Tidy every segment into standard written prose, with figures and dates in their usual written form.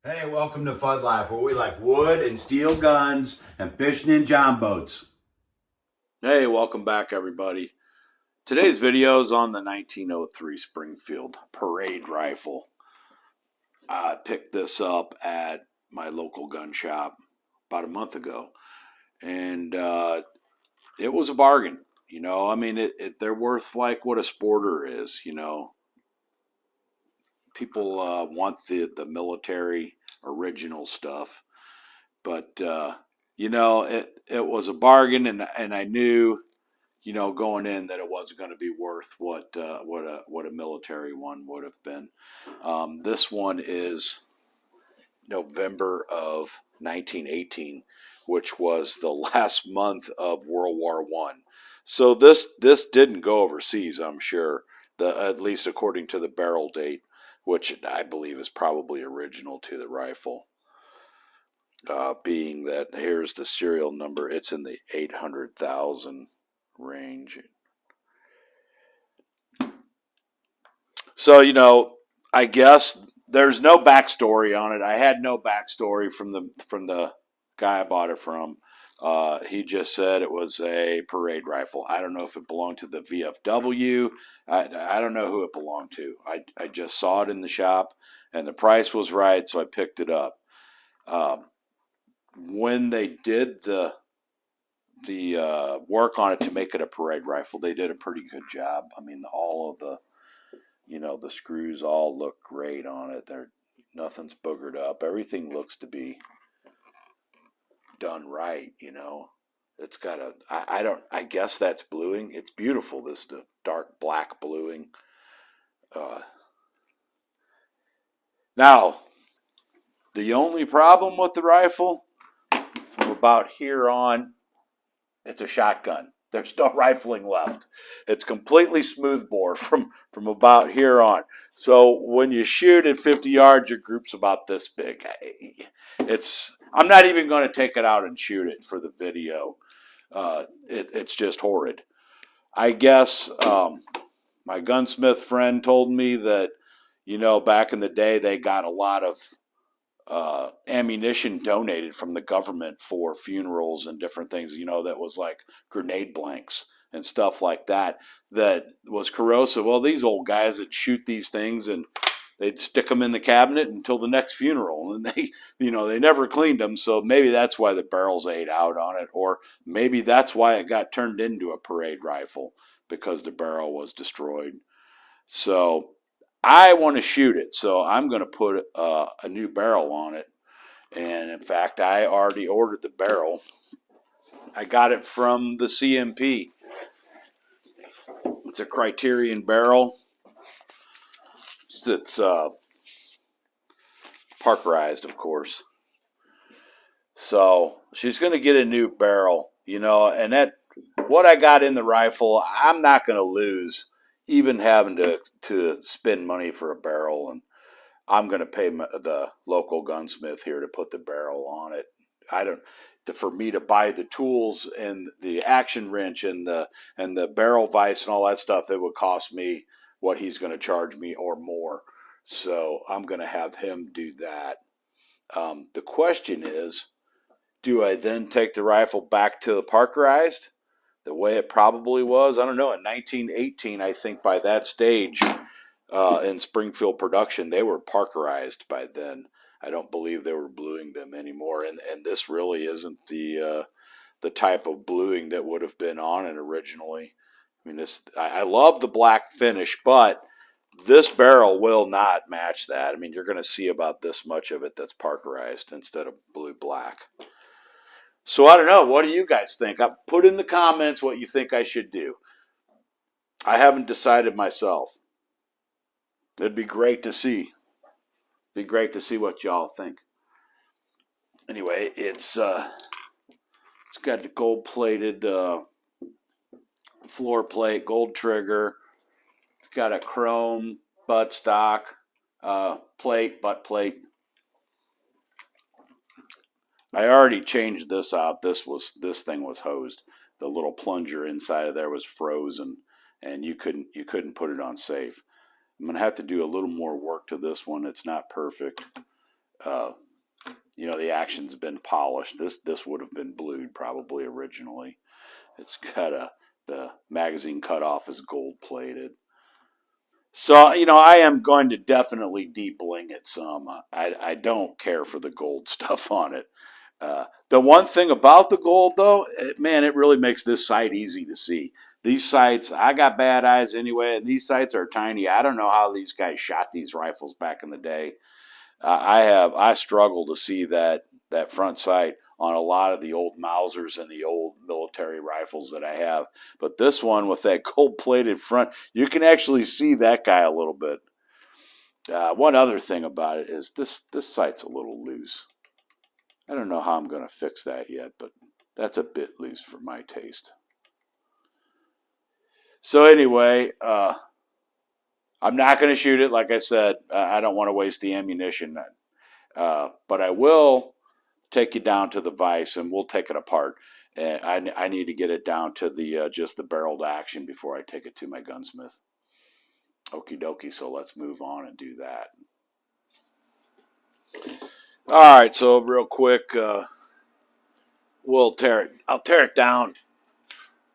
Hey, welcome to Fud Life, where we like wood and steel guns and fishing in john boats. Hey, welcome back, everybody. Today's video is on the 1903 Springfield Parade Rifle. I picked this up at my local gun shop about a month ago, and it was a bargain. I mean, they're worth like what a sporter is. People want the military original stuff, but it was a bargain, and I knew going in that it wasn't going to be worth what a military one would have been. This one is November of 1918, which was the last month of World War One. So this didn't go overseas, I'm sure. At least according to the barrel date, which I believe is probably original to the rifle. Being that here's the serial number, it's in the 800,000 range. So, I guess there's no backstory on it. I had no backstory from the guy I bought it from. He just said it was a parade rifle. I don't know if it belonged to the VFW. I don't know who it belonged to. I just saw it in the shop, and the price was right, so I picked it up. When they did the work on it to make it a parade rifle, they did a pretty good job. I mean, all of the screws all look great on it. Nothing's boogered up. Everything looks to be done right. It's got I guess that's bluing. It's beautiful. The dark black bluing. Now, the only problem with the rifle, from about here on, it's a shotgun. There's no rifling left. It's completely smoothbore from about here on. So when you shoot at 50 yards, your group's about this big. I'm not even going to take it out and shoot it for the video. It's just horrid. I guess my gunsmith friend told me that, back in the day, they got a lot of ammunition donated from the government for funerals and different things, that was like grenade blanks and stuff like that was corrosive. Well, these old guys that shoot these things, and they'd stick them in the cabinet until the next funeral, and they never cleaned them. So maybe that's why the barrels ate out on it, or maybe that's why it got turned into a parade rifle, because the barrel was destroyed. So I want to shoot it, so I'm going to put a new barrel on it. And in fact, I already ordered the barrel. I got it from the CMP. It's a Criterion barrel. It's Parkerized, of course. So she's going to get a new barrel, and what I got in the rifle, I'm not going to lose, even having to spend money for a barrel. And I'm going to pay the local gunsmith here to put the barrel on it. For me to buy the tools and the action wrench and the barrel vise and all that stuff, it would cost me what he's going to charge me or more. So I'm going to have him do that. The question is, do I then take the rifle back to the Parkerized the way it probably was? I don't know. In 1918, I think by that stage, in Springfield production, they were Parkerized by then. I don't believe they were bluing them anymore, and this really isn't the type of bluing that would have been on it originally. I mean, I love the black finish, but this barrel will not match that. I mean, you're going to see about this much of it that's Parkerized instead of blue black. So I don't know. What do you guys think? Put in the comments what you think I should do. I haven't decided myself. It'd be great to see. Be great to see what y'all think. Anyway, it's got the gold-plated floor plate, gold trigger. It's got a chrome buttstock butt plate. I already changed this out. This thing was hosed. The little plunger inside of there was frozen, and you couldn't put it on safe. I'm gonna have to do a little more work to this one. It's not perfect. You know, the action's been polished. This would have been blued probably originally. It's got the magazine cutoff is gold plated. So, you know, I am going to definitely de-bling it some. I don't care for the gold stuff on it. The one thing about the gold, though, man, it really makes this sight easy to see. These sights, I got bad eyes anyway, and these sights are tiny. I don't know how these guys shot these rifles back in the day. I struggle to see that front sight on a lot of the old Mausers and the old military rifles that I have. But this one with that gold-plated front, you can actually see that guy a little bit. One other thing about it is this sight's a little loose. I don't know how I'm going to fix that yet, but that's a bit loose for my taste. So anyway, I'm not going to shoot it. Like I said, I don't want to waste the ammunition. But I will take you down to the vise and we'll take it apart. I need to get it down to the just the barreled action before I take it to my gunsmith. Okie dokie, so let's move on and do that. All right, so real quick, I'll tear it down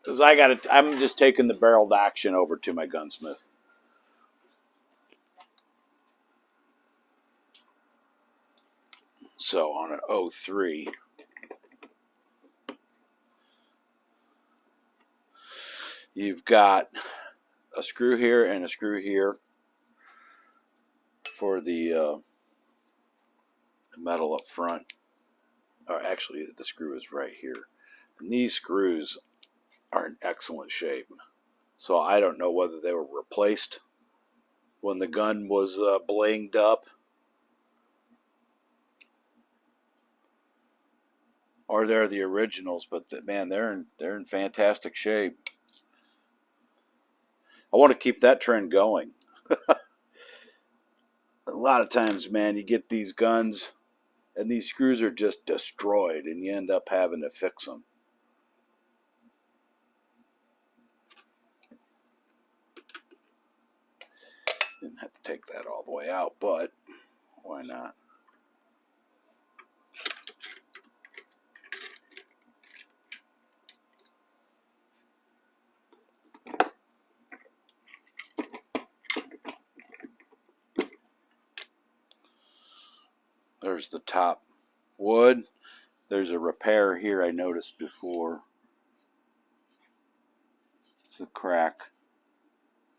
because I'm just taking the barreled action over to my gunsmith. So on an 03, you've got a screw here and a screw here for the metal up front. Or actually, the screw is right here. And these screws are in excellent shape. So I don't know whether they were replaced when the gun was blinged up, or they're the originals. But man, they're in fantastic shape. I want to keep that trend going. A lot of times, man, you get these guns and these screws are just destroyed and you end up having to fix them. Didn't have to take that all the way out, but why not? There's the top wood. There's a repair here I noticed before. It's a crack.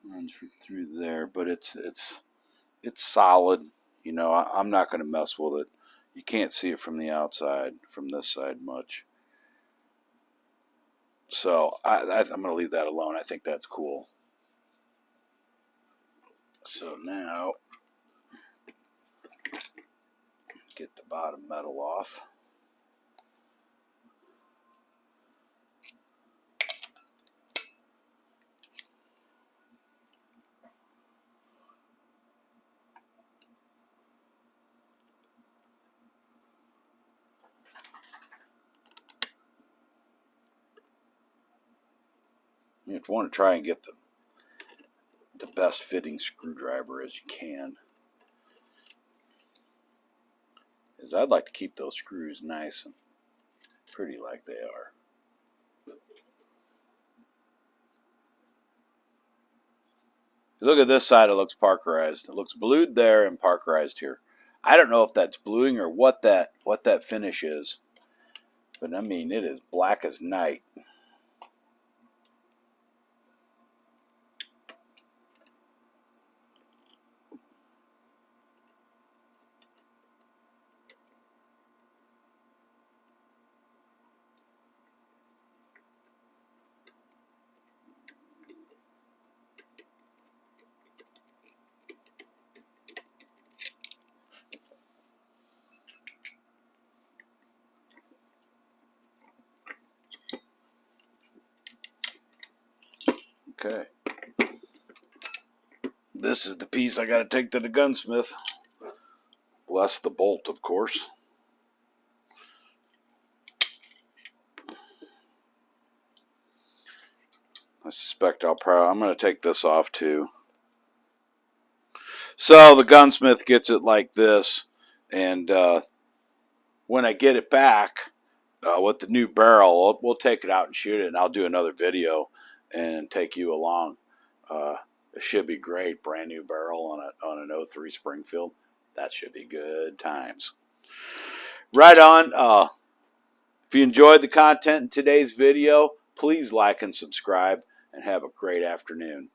Runs through there, but it's solid. You know, I'm not going to mess with it. You can't see it from the outside, from this side much. So I'm going to leave that alone. I think that's cool. So now, get the bottom metal off. You want to try and get the best fitting screwdriver as you can, because I'd like to keep those screws nice and pretty like they are. Look at this side, it looks parkerized. It looks blued there and parkerized here. I don't know if that's bluing or what that finish is, but I mean, it is black as night. Okay. This is the piece I got to take to the gunsmith. Bless the bolt, of course. I suspect I'm going to take this off too. So the gunsmith gets it like this, And when I get it back with the new barrel, we'll take it out and shoot it, and I'll do another video and take you along. It should be great. Brand new barrel on an 03 Springfield. That should be good times. Right on. If you enjoyed the content in today's video, please like and subscribe, and have a great afternoon.